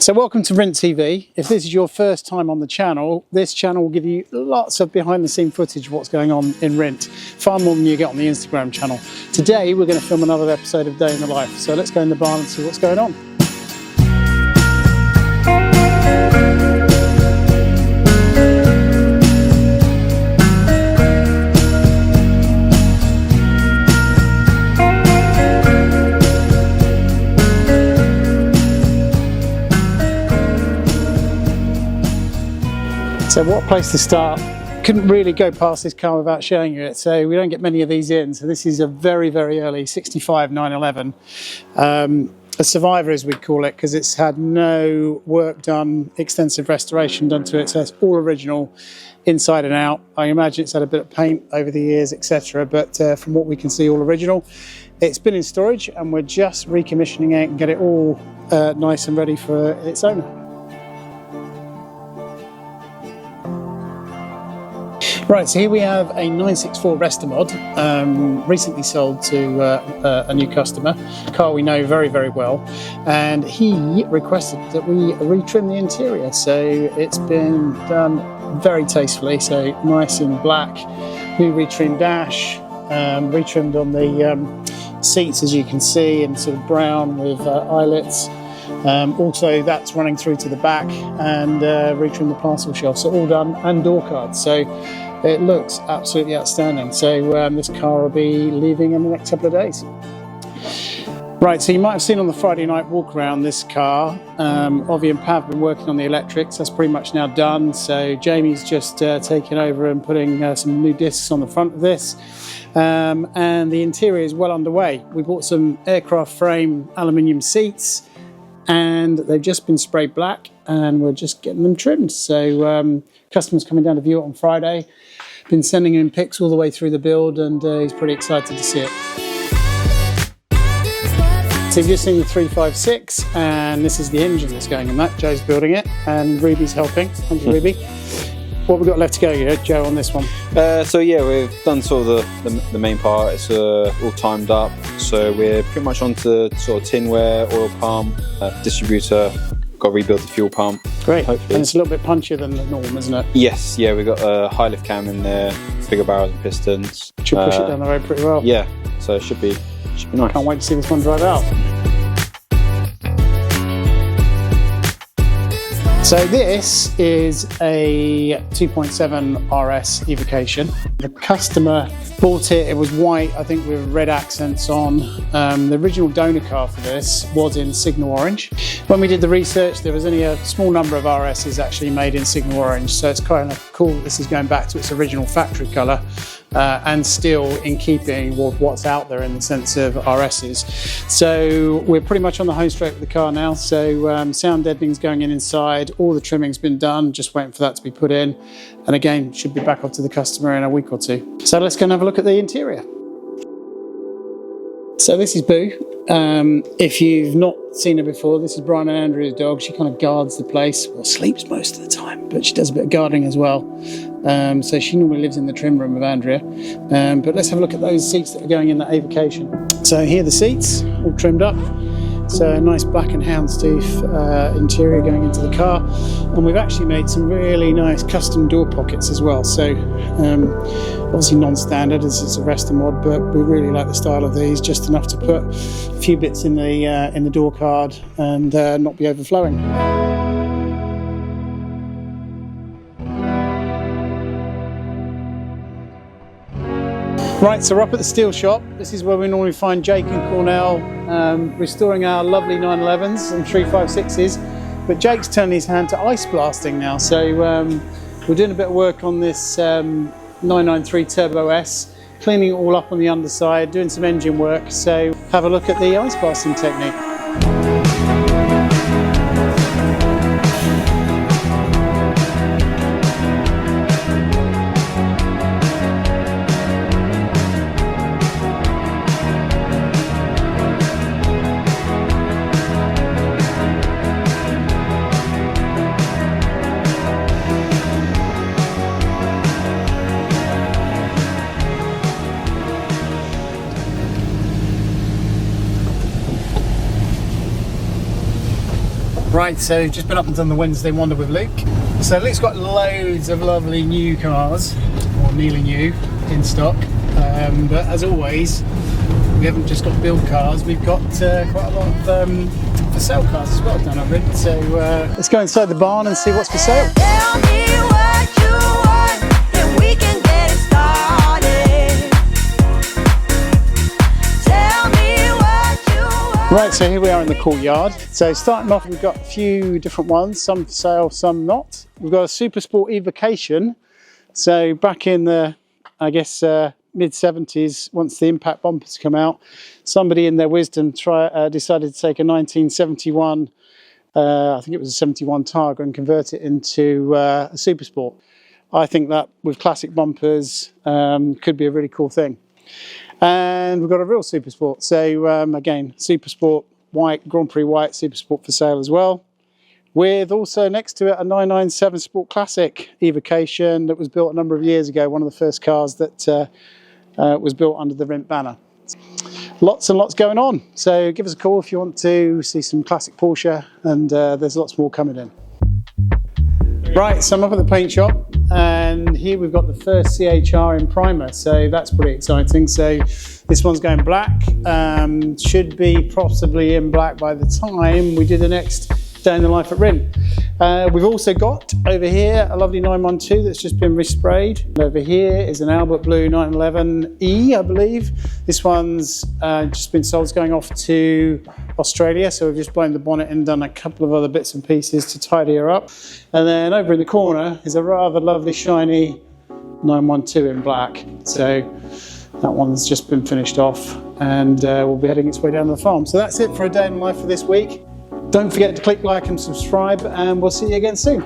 So welcome to Rindt TV. If this is your first time on the channel, this channel will give you lots of behind the scene footage of what's going on in Rindt, far more than you get on the Instagram channel. Today we're going to film another episode of Day in the Life, so let's go in the barn and see what's going on. So what a place to start. Couldn't really go past this car without showing you it, so we don't get many of these in. So this is a very, very early 65 911. A survivor, as we'd call it, because it's had no work done, extensive restoration done to it, so it's all original inside and out. I imagine it's had a bit of paint over the years, etc., but from what we can see, all original. It's been in storage and we're just recommissioning it and get it all nice and ready for its owner. Right, so here we have a 964 Resta mod, recently sold to a new customer, a car we know very, very well, and he requested that we retrim the interior. So it's been done very tastefully, so nice in black, new retrimmed dash, retrimmed on the seats, as you can see, in sort of brown with eyelets. Also that's running through to the back, and retrimmed the parcel shelf, so all done, and door cards. So it looks absolutely outstanding. So this car will be leaving in the next couple of days. Right, so you might have seen on the Friday night walk around this car, Ovi and Pav have been working on the electrics. That's pretty much now done. So Jamie's just taken over and putting some new discs on the front of this. And the interior is well underway. We bought some aircraft frame aluminium seats, and they've just been sprayed black, and we're just getting them trimmed. So customers coming down to view it on Friday. Been sending him pics all the way through the build, and he's pretty excited to see it. So you've just seen the 356, and this is the engine that's going in that. Joe's building it, and Ruby's helping. Thank you, Ruby. What have we got left to go, Joe, on this one? So yeah, we've done sort of the main part. It's all timed up, so we're pretty much onto sort of tinware, oil pump, distributor. Got to rebuild the fuel pump. Great. Hopefully. And it's a little bit punchier than the norm, isn't it? Yes, yeah, we've got a high lift cam in there, bigger barrels and pistons. Should push it down the road pretty well. Yeah, so it should be nice. Can't wait to see this one drive out. So this is a 2.7 RS evocation. The customer bought it, it was white, I think with red accents on. The original donor car for this was in signal orange. When we did the research, there was only a small number of RSs actually made in signal orange, so it's kind of cool that this is going back to its original factory colour. And still in keeping with what's out there in the sense of RSs. So we're pretty much on the home straight with the car now. So sound deadening's going in inside, all the trimming's been done, just waiting for that to be put in. And again, should be back up to the customer in a week or two. So let's go and have a look at the interior. So this is Boo. If you've not seen her before, this is Brian and Andrea's dog. She kind of guards the place, well, sleeps most of the time, but she does a bit of gardening as well. So she normally lives in the trim room with Andrea. But let's have a look at those seats that are going in that avocation. So here are the seats, all trimmed up. So a nice black and houndstooth interior going into the car. And we've actually made some really nice custom door pockets as well. So obviously non-standard as it's a Resta mod, but we really like the style of these, just enough to put a few bits in the door card and not be overflowing. Right, so we're up at the steel shop. This is where we normally find Jake and Cornell restoring our lovely 911s and 356s. But Jake's turned his hand to ice blasting now. So we're doing a bit of work on this 993 Turbo S, cleaning it all up on the underside, doing some engine work. So have a look at the ice blasting technique. Right, so just been up and done the Wednesday Wander with Luke. So Luke's got loads of lovely new cars, or nearly new, in stock. But as always, we haven't just got build cars, we've got quite a lot of for sale cars as well down at Rindt. So let's go inside the barn and see what's for sale. Tell me what you want, and we can get it started. Tell me what you want. Right, so here we are in the courtyard. So starting off, we've got a few different ones, some for sale, some not. We've got a Super Sport Evocation. So back in the, I guess, mid-70s, once the impact bumpers come out, somebody in their wisdom decided to take a 1971, I think it was a 71 Targa, and convert it into a Super Sport. I think that with classic bumpers could be a really cool thing. And we've got a real Super Sport. So again, Super Sport white, Grand Prix white Super Sport for sale as well. With also next to it a 997 Sport Classic Evocation that was built a number of years ago, one of the first cars that was built under the Rindt banner. Lots and lots going on, so give us a call if you want to see some classic Porsche, and there's lots more coming in. Right, so I'm up at the paint shop, and here we've got the first CHR in primer, so that's pretty exciting. So this one's going black, should be possibly in black by the time we do the next Day in the Life at Rindt. We've also got over here a lovely 912 that's just been resprayed. And over here is an Albert Blue 911E, I believe. This one's just been sold, it's going off to Australia, so we've just blown the bonnet and done a couple of other bits and pieces to tidy her up. And then over in the corner is a rather lovely shiny 912 in black. So that one's just been finished off, and will be heading its way down to the farm. So that's it for a day in the life for this week. Don't forget to click like and subscribe, and we'll see you again soon.